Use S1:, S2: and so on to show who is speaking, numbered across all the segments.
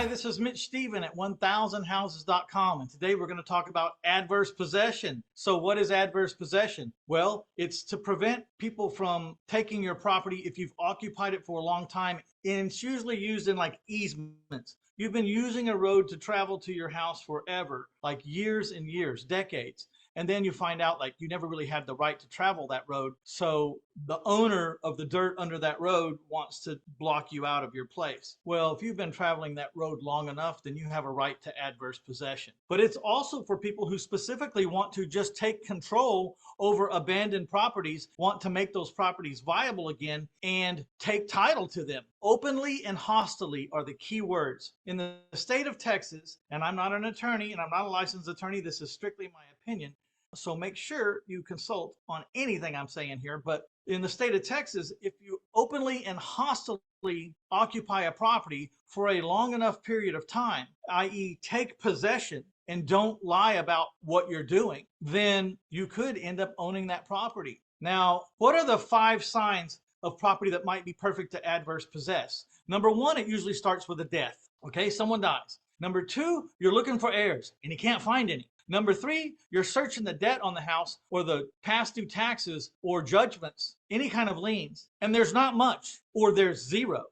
S1: Hi, this is Mitch Stephen at 1000houses.com, and today we're going to talk about adverse possession. So what is adverse possession? Well, it's to prevent people from taking your property if you've occupied it for a long time, and it's usually used in like easements. You've been using a road to travel to your house forever, like years and years, decades. And then you find out like you never really had the right to travel that road. So the owner of the dirt under that road wants to block you out of your place. Well, if you've been traveling that road long enough, then you have a right to adverse possession. But it's also for people who specifically want to just take control over abandoned properties, want to make those properties viable again and take title to them. Openly and hostilely are the key words. In the state of Texas, and I'm not an attorney and I'm not a licensed attorney, this is strictly my opinion, so make sure you consult on anything I'm saying here. But in the state of Texas, if you openly and hostilely occupy a property for a long enough period of time, i.e. take possession and don't lie about what you're doing, then you could end up owning that property. Now, what are the 5 signs of property that might be perfect to adverse possess? Number 1, it usually starts with a death. Okay, someone dies. Number 2, you're looking for heirs and you can't find any. Number 3, you're searching the debt on the house or the past due taxes or judgments, any kind of liens, and there's not much or there's zero.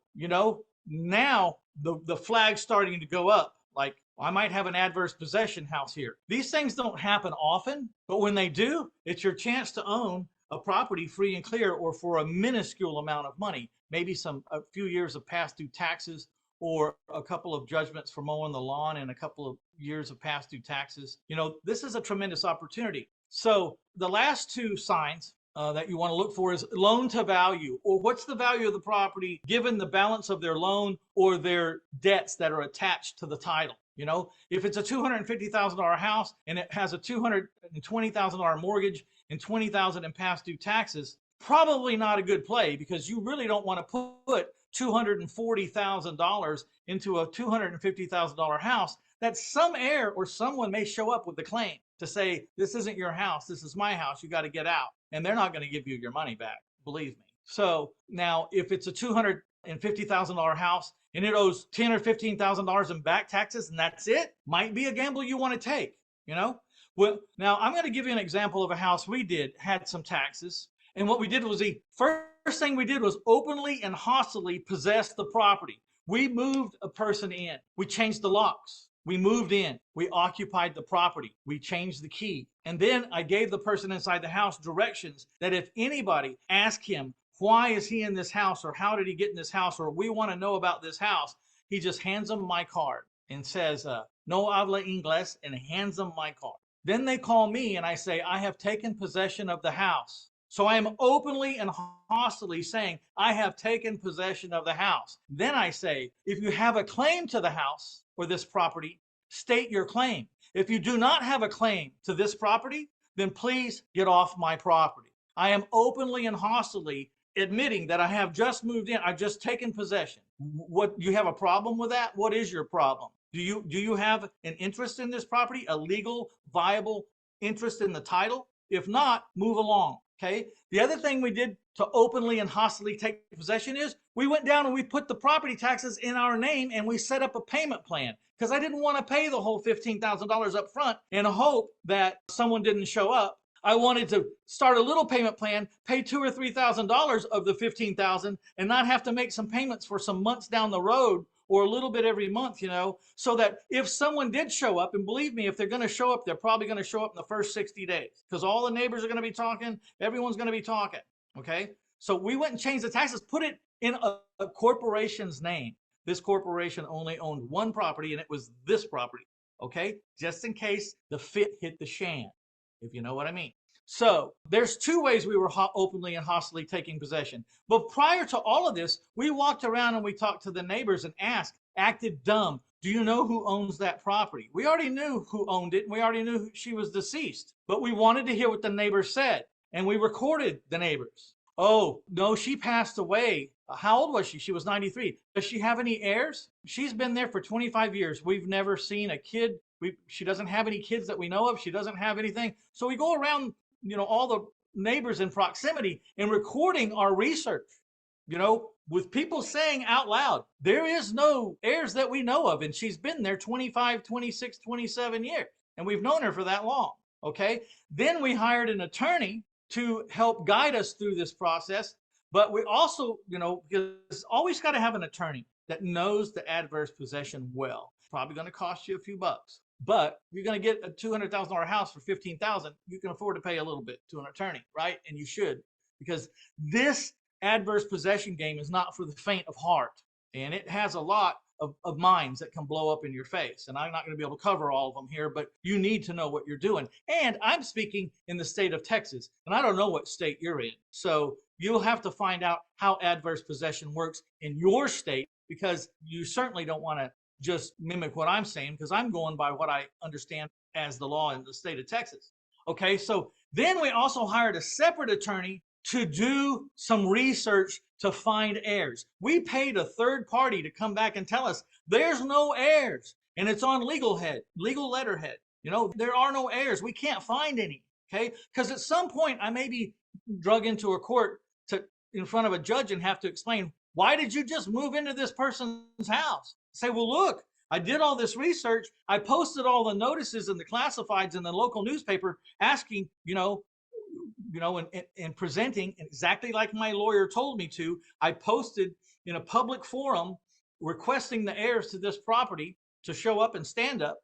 S1: Now the flag's starting to go up. Like, I might have an adverse possession house here. These things don't happen often, but when they do, it's your chance to own a property free and clear or for a minuscule amount of money, maybe a few years of past due taxes or a couple of judgments for mowing the lawn and a couple of years of past due taxes. This is a tremendous opportunity. So the last 2 signs that you want to look for is loan to value, or what's the value of the property given the balance of their loan or their debts that are attached to the title. If it's a $250,000 house and it has a $220,000 mortgage and $20,000 in past due taxes, probably not a good play, because you really don't want to put $240,000 into a $250,000 house that some heir or someone may show up with the claim to say, this isn't your house, this is my house, you got to get out. And they're not going to give you your money back, believe me. So now if it's a $250,000 house and it owes $10,000 or $15,000 in back taxes and that's it, might be a gamble you want to take, Well, now I'm going to give you an example of a house we had some taxes. And what we did was the first thing we did was openly and hostilely possess the property. We moved a person in. We changed the locks. We moved in. We occupied the property. We changed the key. And then I gave the person inside the house directions that if anybody asked him, why is he in this house, or how did he get in this house, or we want to know about this house, he just hands them my card and says, no habla inglés, and hands them my card. Then they call me and I say, I have taken possession of the house. So I am openly and hostilely saying, I have taken possession of the house. Then I say, if you have a claim to the house or this property, state your claim. If you do not have a claim to this property, then please get off my property. I am openly and hostilely admitting that I have just moved in. I've just taken possession. What, you have a problem with that? What is your problem? Do you have an interest in this property, a legal, viable interest in the title? If not, move along. Okay. The other thing we did to openly and hostilely take possession is we went down and we put the property taxes in our name and we set up a payment plan, because I didn't want to pay the whole $15,000 up front in a hope that someone didn't show up. I wanted to start a little payment plan, pay $2,000 or $3,000 of the $15,000 and not have to make some payments for some months down the road, or a little bit every month, so that if someone did show up, and believe me, if they're going to show up, they're probably going to show up in the first 60 days, because all the neighbors are going to be talking, everyone's going to be talking. Okay. So we went and changed the taxes, put it in a corporation's name. This corporation only owned one property, and it was this property. Okay. Just in case the fit hit the shan, if you know what I mean. So there's 2 ways we were openly and hostilely taking possession. But prior to all of this, we walked around and we talked to the neighbors and acted dumb. Do you know who owns that property? We already knew who owned it, and we already knew she was deceased. But we wanted to hear what the neighbors said, and we recorded the neighbors. Oh, no, she passed away. How old was she? She was 93. Does she have any heirs? She's been there for 25 years. We've never seen a kid. She doesn't have any kids that we know of. She doesn't have anything. So we go around all the neighbors in proximity and recording our research. With people saying out loud, there is no heirs that we know of. And she's been there 25, 26, 27 years. And we've known her for that long. Okay. Then we hired an attorney to help guide us through this process. But we also, because always got to have an attorney that knows the adverse possession well. Probably going to cost you a few bucks. But you're going to get a $200,000 house for $15,000. You can afford to pay a little bit to an attorney, right? And you should, because this adverse possession game is not for the faint of heart, and it has a lot of mines that can blow up in your face. And I'm not going to be able to cover all of them here, but you need to know what you're doing. And I'm speaking in the state of Texas, and I don't know what state you're in. So you'll have to find out how adverse possession works in your state, because you certainly don't want to just mimic what I'm saying, because I'm going by what I understand as the law in the state of Texas. Okay, so then we also hired a separate attorney to do some research to find heirs. We paid a third party to come back and tell us there's no heirs, and it's on legal letterhead. There are no heirs. We can't find any. Okay, because at some point I may be drug into a court in front of a judge and have to explain, why did you just move into this person's house? Say, well, look, I did all this research. I posted all the notices in the classifieds in the local newspaper asking, and presenting exactly like my lawyer told me to. I posted in a public forum requesting the heirs to this property to show up and stand up.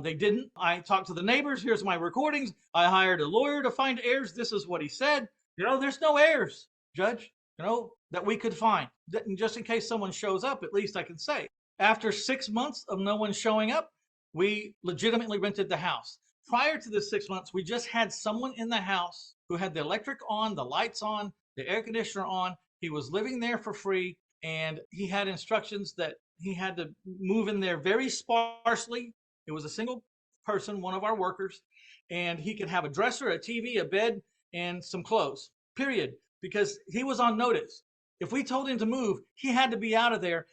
S1: They didn't. I talked to the neighbors. Here's my recordings. I hired a lawyer to find heirs. This is what he said. There's no heirs, Judge, that we could find. Just in case someone shows up, at least I can say. After 6 months of no one showing up, we legitimately rented the house. Prior to the 6 months, we just had someone in the house who had the electric on, the lights on, the air conditioner on. He was living there for free, and he had instructions that he had to move in there very sparsely. It was a single person, one of our workers, and he could have a dresser, a TV, a bed, and some clothes, period, because he was on notice. If we told him to move, he had to be out of there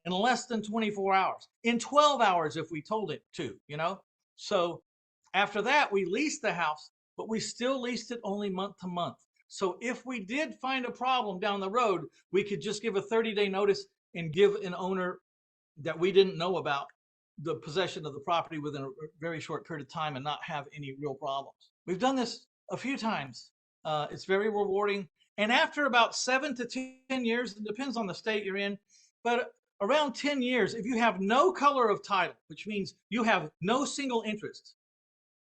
S1: in less than 24 hours, in 12 hours if we told him to, So after that, we leased the house, but we still leased it only month to month. So if we did find a problem down the road, we could just give a 30-day notice and give an owner that we didn't know about the possession of the property within a very short period of time and not have any real problems. We've done this a few times. It's very rewarding. And after about 7 to 10 years, it depends on the state you're in, but around 10 years, if you have no color of title, which means you have no single interest.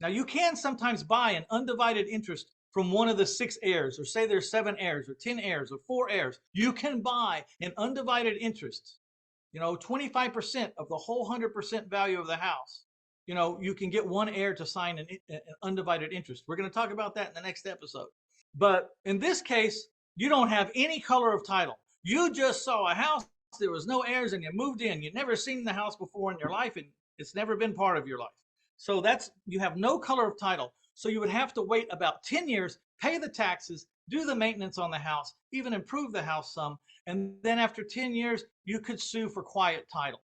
S1: Now, you can sometimes buy an undivided interest from one of the 6 heirs, or say there's 7 heirs, or 10 heirs, or 4 heirs. You can buy an undivided interest, 25% of the whole 100% value of the house. You can get one heir to sign an undivided interest. We're going to talk about that in the next episode. But in this case, you don't have any color of title. You just saw a house, there was no heirs, and you moved in. You've never seen the house before in your life, and it's never been part of your life. So you have no color of title. So you would have to wait about 10 years, pay the taxes, do the maintenance on the house, even improve the house some. And then after 10 years, you could sue for quiet title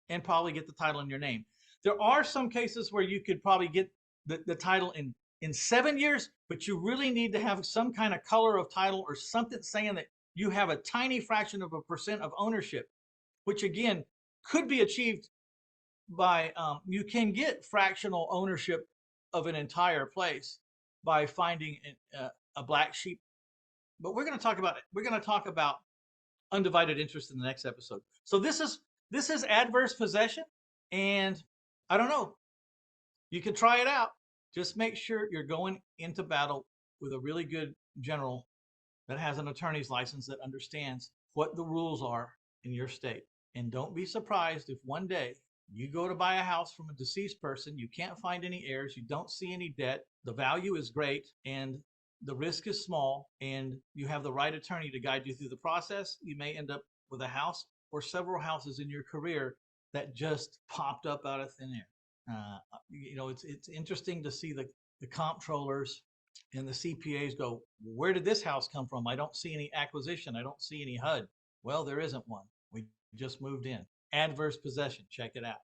S1: and probably get the title in your name. There are some cases where you could probably get the title in 7 years, but you really need to have some kind of color of title or something saying that you have a tiny fraction of a percent of ownership, which again could be achieved by you can get fractional ownership of an entire place by finding a black sheep. But we're going to talk about it. We're going to talk about undivided interest in the next episode. So this is adverse possession, and I don't know. You can try it out. Just make sure you're going into battle with a really good general that has an attorney's license that understands what the rules are in your state. And don't be surprised if one day you go to buy a house from a deceased person, you can't find any heirs, you don't see any debt, the value is great, and the risk is small, and you have the right attorney to guide you through the process. You may end up with a house or several houses in your career that just popped up out of thin air. It's interesting to see the comptrollers and the CPAs go, where did this house come from? I don't see any acquisition. I don't see any HUD. Well, there isn't one. We just moved in. Adverse possession. Check it out.